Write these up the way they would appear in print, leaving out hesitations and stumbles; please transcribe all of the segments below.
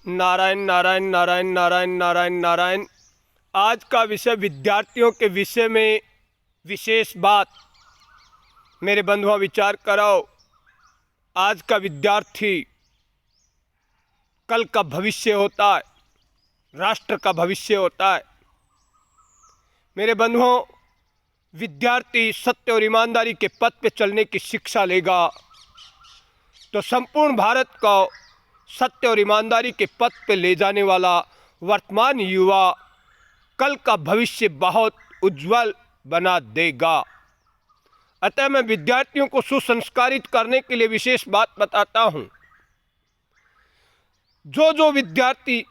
नारायण नारायण नारायण नारायण नारायण नारायण। आज का विषय विद्यार्थियों के विषय में विशेष बात। मेरे बंधुओं विचार करो। आज का विद्यार्थी कल का भविष्य होता है, राष्ट्र का भविष्य होता है। मेरे बंधुओं, विद्यार्थी सत्य और ईमानदारी के पथ पे चलने की शिक्षा लेगा तो संपूर्ण भारत को सत्य और ईमानदारी के पथ पे ले जाने वाला वर्तमान युवा कल का भविष्य बहुत उज्जवल बना देगा। अतः मैं विद्यार्थियों को सुसंस्कारित करने के लिए विशेष बात बताता हूँ। जो विद्यार्थी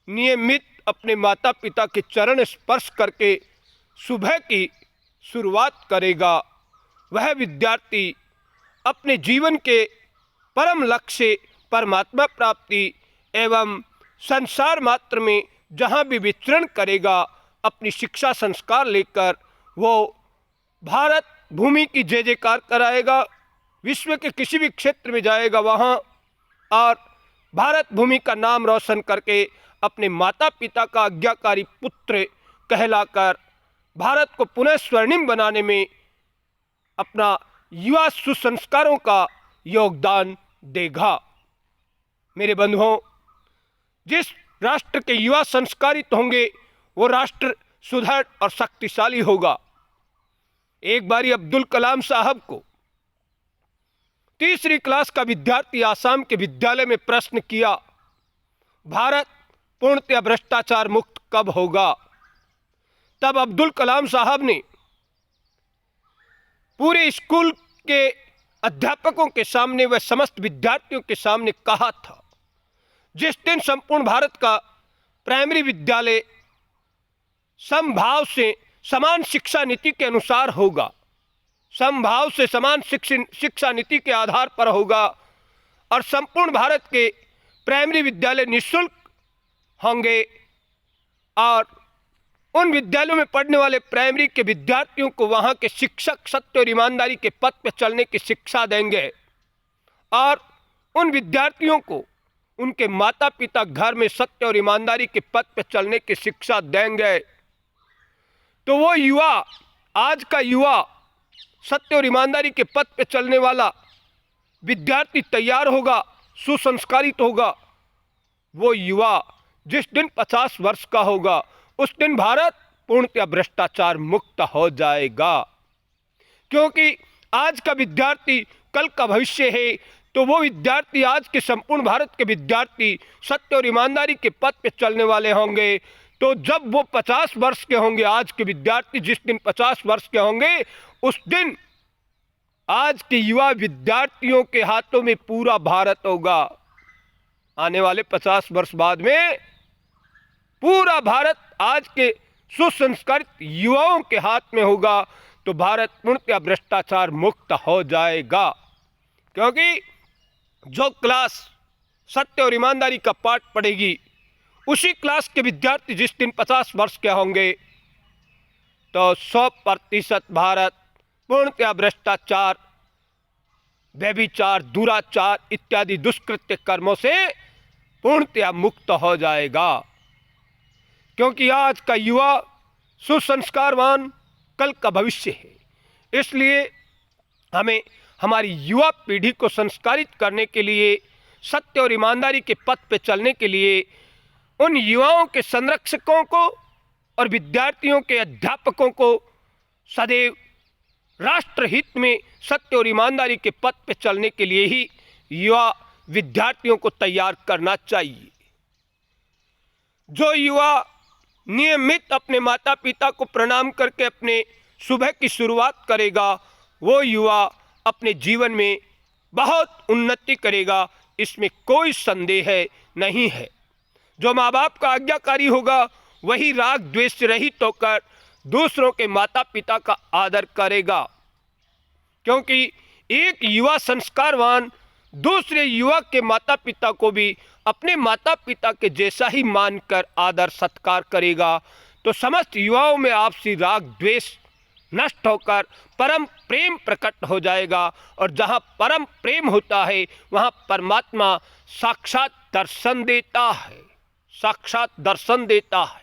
नियमित अपने माता पिता के चरण स्पर्श करके सुबह की शुरुआत करेगा, वह विद्यार्थी अपने जीवन के परम लक्ष्य परमात्मा प्राप्ति एवं संसार मात्र में जहाँ भी विचरण करेगा, अपनी शिक्षा संस्कार लेकर वो भारत भूमि की जय जयकार कराएगा। विश्व के किसी भी क्षेत्र में जाएगा वहाँ और भारत भूमि का नाम रोशन करके अपने माता पिता का आज्ञाकारी पुत्र कहलाकर भारत को पुनः स्वर्णिम बनाने में अपना युवा सुसंस्कारों का योगदान देगा। मेरे बंधुओं, जिस राष्ट्र के युवा संस्कारित होंगे वो राष्ट्र सुदृढ़ और शक्तिशाली होगा। एक बारी अब्दुल कलाम साहब को तीसरी क्लास का विद्यार्थी आसाम के विद्यालय में प्रश्न किया, भारत पूर्णतः भ्रष्टाचार मुक्त कब होगा? तब अब्दुल कलाम साहब ने पूरे स्कूल के अध्यापकों के सामने व समस्त विद्यार्थियों के सामने कहा था, जिस दिन संपूर्ण भारत का प्राइमरी विद्यालय समभाव से समान शिक्षा नीति के अनुसार होगा, समभाव से समान शिक्षा नीति के आधार पर होगा और संपूर्ण भारत के प्राइमरी विद्यालय निःशुल्क होंगे और उन विद्यालयों में पढ़ने वाले प्राइमरी के विद्यार्थियों को वहाँ के शिक्षक सत्य और ईमानदारी के पथ पर चलने की शिक्षा देंगे और उन विद्यार्थियों को उनके माता पिता घर में सत्य और ईमानदारी के पथ पर चलने की शिक्षा देंगे। तो वो युवा, आज का युवा सत्य और ईमानदारी के पथ पर चलने वाला विद्यार्थी तैयार होगा, सुसंस्कारित होगा। वो युवा जिस दिन 50 वर्ष का होगा उस दिन भारत पूर्णतः भ्रष्टाचार मुक्त हो जाएगा, क्योंकि आज का विद्यार्थी कल का भविष्य है। तो वो विद्यार्थी, आज के संपूर्ण भारत के विद्यार्थी सत्य और ईमानदारी के पथ पे चलने वाले होंगे। तो जब वो 50 वर्ष के होंगे, आज के विद्यार्थी जिस दिन 50 वर्ष के होंगे उस दिन आज के युवा विद्यार्थियों के हाथों में पूरा भारत होगा। आने वाले 50 वर्ष बाद में पूरा भारत आज के सुसंस्कारित युवाओं के हाथ में होगा। तो भारत पूर्णतः भ्रष्टाचार मुक्त हो जाएगा, क्योंकि जो क्लास सत्य और ईमानदारी का पाठ पढ़ेगी उसी क्लास के विद्यार्थी जिस दिन 50 वर्ष के होंगे तो 100% भारत पूर्णतः भ्रष्टाचार, व्यभिचार, दुराचार इत्यादि दुष्कृत्य कर्मों से पूर्णतः मुक्त हो जाएगा। क्योंकि आज का युवा सुसंस्कारवान कल का भविष्य है। इसलिए हमें हमारी युवा पीढ़ी को संस्कारित करने के लिए, सत्य और ईमानदारी के पथ पे चलने के लिए उन युवाओं के संरक्षकों को और विद्यार्थियों के अध्यापकों को सदैव राष्ट्र हित में सत्य और ईमानदारी के पथ पे चलने के लिए ही युवा विद्यार्थियों को तैयार करना चाहिए। जो युवा नियमित अपने माता पिता को प्रणाम करके अपने सुबह की शुरुआत करेगा, वो युवा अपने जीवन में बहुत उन्नति करेगा, इसमें कोई संदेह नहीं है। जो माँ बाप का आज्ञाकारी होगा वही राग द्वेष रहित होकर दूसरों के माता पिता का आदर करेगा, क्योंकि एक युवा संस्कारवान दूसरे युवा के माता पिता को भी अपने माता पिता के जैसा ही मानकर आदर सत्कार करेगा। तो समस्त युवाओं में आपसी राग द्वेष नष्ट होकर परम प्रेम प्रकट हो जाएगा। और जहाँ परम प्रेम होता है वहाँ परमात्मा साक्षात दर्शन देता है, साक्षात दर्शन देता है।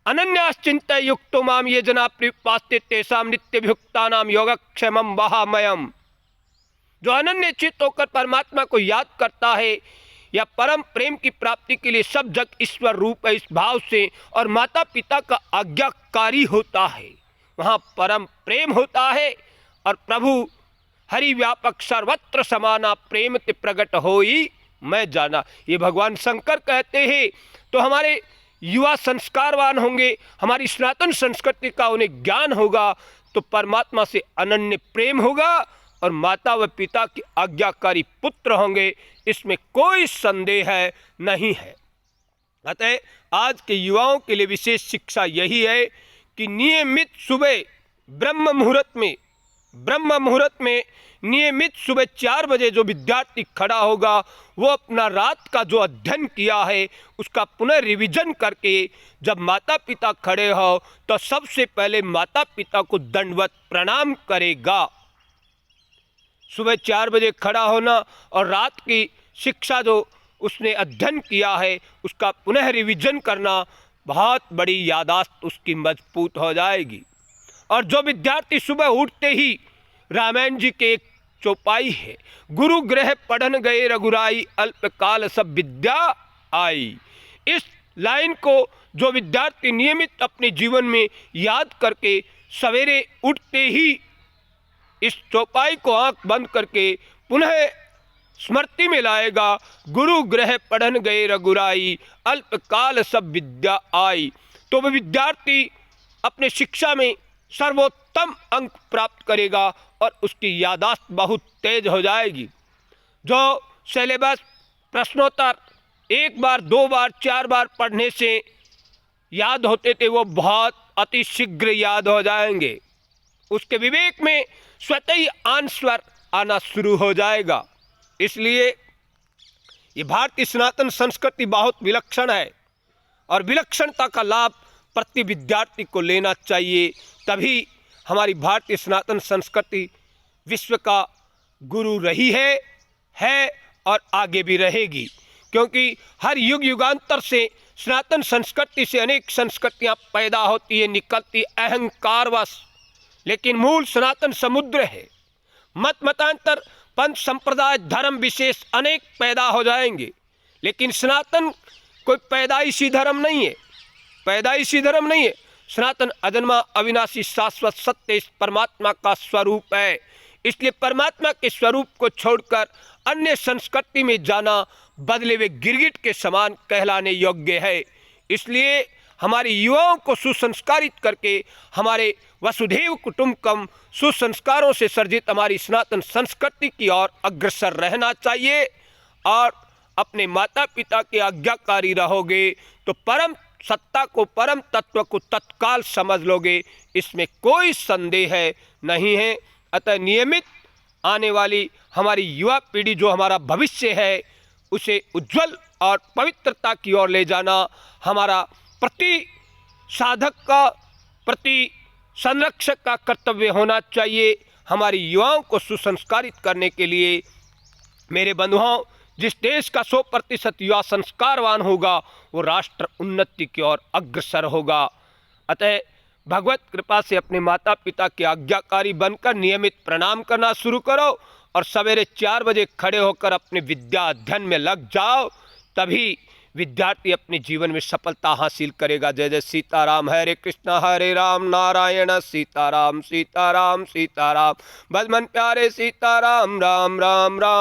अनन्याश्चिंत्य युक्तो माम ये जना प्रिपास्ते तेषां नित्यभियुक्तानां योगक्षेमं वहामयम्। जो अनन्य चित्त होकर परमात्मा को याद करता है या परम प्रेम की प्राप्ति के लिए सब जग ईश्वर रूप है इस भाव से और माता पिता का आज्ञाकारी होता है, वहाँ परम प्रेम होता है। और प्रभु हरि व्यापक सर्वत्र समाना प्रेम ते प्रगट होई मैं जाना, ये भगवान शंकर कहते हैं। तो हमारे युवा संस्कारवान होंगे, हमारी सनातन संस्कृति का उन्हें ज्ञान होगा तो परमात्मा से अनन्य प्रेम होगा और माता व पिता के आज्ञाकारी पुत्र होंगे, इसमें कोई संदेह नहीं है। अतः आज के युवाओं के लिए विशेष शिक्षा यही है कि नियमित सुबह ब्रह्म मुहूर्त में नियमित सुबह 4 बजे जो विद्यार्थी खड़ा होगा वो अपना रात का जो अध्ययन किया है उसका पुनः रिवीजन करके जब माता पिता खड़े हो तो सबसे पहले माता पिता को दंडवत प्रणाम करेगा। सुबह 4 बजे खड़ा होना और रात की शिक्षा जो उसने अध्ययन किया है उसका पुनः रिवीजन करना, बहुत बड़ी यादाश्त उसकी मजबूत हो जाएगी। और जो विद्यार्थी सुबह उठते ही रामायण जी के एक चौपाई है, गुरु गृह पढ़न गए रघुराई अल्पकाल सब विद्या आई, इस लाइन को जो विद्यार्थी नियमित अपने जीवन में याद करके सवेरे उठते ही इस चौपाई को आंख बंद करके पुनः स्मृति में लाएगा, गुरु गृह पढ़न गए रघुराई अल्पकाल सब विद्या आई, तो वह विद्यार्थी अपने शिक्षा में सर्वोत्तम अंक प्राप्त करेगा और उसकी यादाश्त बहुत तेज हो जाएगी। जो सिलेबस प्रश्नोत्तर 1 बार 2 बार 4 बार पढ़ने से याद होते थे वो बहुत अति शीघ्र याद हो जाएंगे, उसके विवेक में स्वतः ही आंसर आना शुरू हो जाएगा। इसलिए ये भारतीय सनातन संस्कृति बहुत विलक्षण है और विलक्षणता का लाभ प्रति विद्यार्थी को लेना चाहिए, तभी हमारी भारतीय सनातन संस्कृति विश्व का गुरु रही है और आगे भी रहेगी। क्योंकि हर युग युगांतर से सनातन संस्कृति से अनेक संस्कृतियां पैदा होती है, निकलती अहंकारवश, लेकिन मूल सनातन समुद्र है। मत मतांतर पंथ संप्रदाय धर्म विशेष अनेक पैदा हो जाएंगे, लेकिन सनातन कोई पैदाइशी धर्म नहीं है, पैदाइशी धर्म नहीं है। सनातन अजन्मा अविनाशी शाश्वत सत्य इस परमात्मा का स्वरूप है। इसलिए परमात्मा के स्वरूप को छोड़कर अन्य संस्कृति में जाना बदले हुए गिरगिट के समान कहलाने योग्य है। इसलिए हमारे युवाओं को सुसंस्कारित करके हमारे वसुधैव कुटुंबकम सुसंस्कारों से सर्जित हमारी सनातन संस्कृति की ओर अग्रसर रहना चाहिए। और अपने माता पिता के आज्ञाकारी रहोगे तो परम सत्ता को, परम तत्व को तत्काल समझ लोगे, इसमें कोई संदेह नहीं है। अतः नियमित आने वाली हमारी युवा पीढ़ी जो हमारा भविष्य है उसे उज्जवल और पवित्रता की ओर ले जाना हमारा प्रति साधक का, प्रति संरक्षक का कर्तव्य होना चाहिए। हमारी युवाओं को सुसंस्कारित करने के लिए मेरे बंधुओं, जिस देश का 100% युवा संस्कारवान होगा वो राष्ट्र उन्नति की ओर अग्रसर होगा। अतः भगवत कृपा से अपने माता पिता के आज्ञाकारी बनकर नियमित प्रणाम करना शुरू करो और सवेरे 4 बजे खड़े होकर अपने विद्या अध्ययन में लग जाओ, तभी विद्यार्थी अपने जीवन में सफलता हासिल करेगा। जय जय सीताराम, हरे कृष्णा हरे राम, नारायण सीताराम सीताराम सीताराम, भज मन प्यारे सीताराम, राम राम राम।